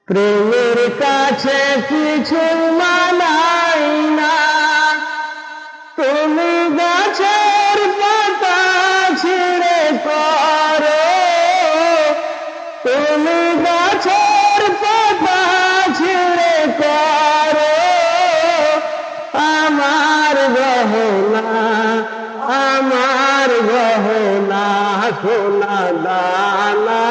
প্রেমের কাছে কিছু মানাই না, তুমি গাছের পাতা ছিঁড়ে করো, তুমি গাছের পাতা ছিঁড়ে করো আমার গহনা, আমার গহনা সোনা দানা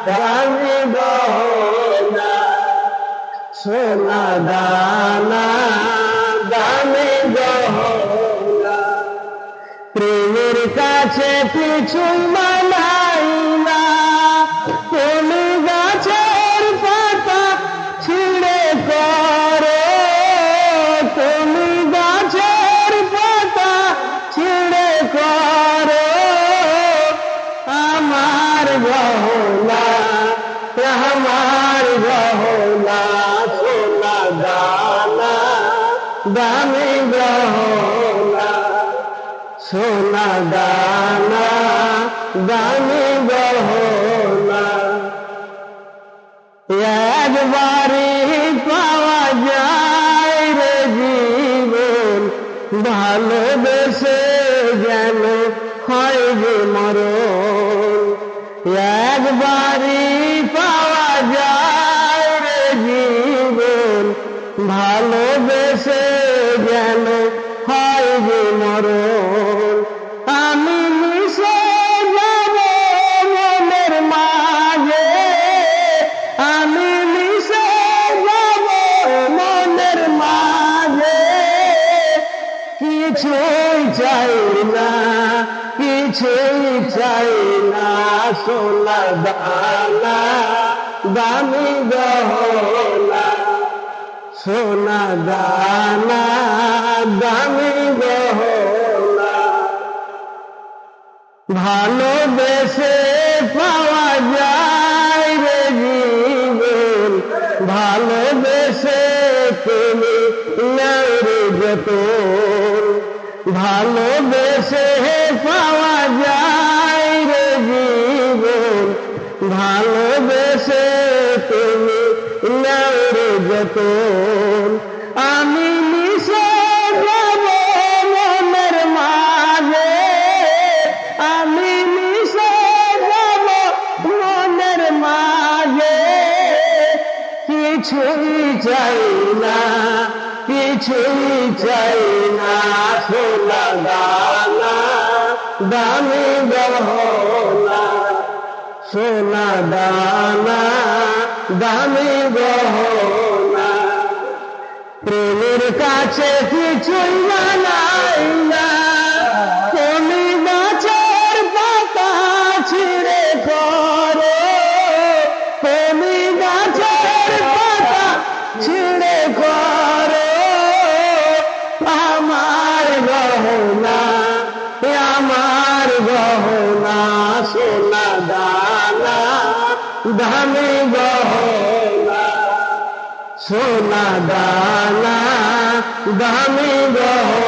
দামি গহনা, সোনা দানা দামি গহনা। প্রেমের কাছে কিছু মানাই না, তুমি গাছের পাতা ছিঁড়ে করো, তুমি গাছের পাতা ছিঁড়ে করো আমার গহনা, আমার গহনা সোনা দানা দামি গহনা, সোনা দানা দামি গহনা। একবারই পাওয়া যায় রে জীবন, ভালোবেসে যেন হয় যে মরণ। একবারই পাওয়া যায় রে জীবন, ভালোবেসে যেন হয় যে মরণ। আমি মিশে যাব মনের মাঝে, আমি মিশে যাব মনের মাঝে, কিছুই চাই না, কিছুই চাই না সোনা দানা দামি গহনা, সোনা দানা দামি গহনা। ভালোবেসে পাওয়া যায় রে জীবন, ভালোবেসে তুমি নাও রে যতন, ভালোবেসে পাওয়া যায় রে জীবন, ভালোবেসে তুমি নাও রে যতন। আমি মিশে যাব মনের মাঝে, আমি মিশে যাব মনের মাঝে, কিছুই চাই না, কিছুই চাই না সোনা দানা দামি গহনা, সোনা দানা দামি গহনা। প্রেমের কাছে কিছুই মানাই না, তুমি গাছের পাতা ছিঁড়ে করো, তুমি গাছের পাতা ছিঁড়ে করো আমার গহনা, আমার গহনা সোনা দানা দামি গহনা, সোনা দানা দামি গহনা।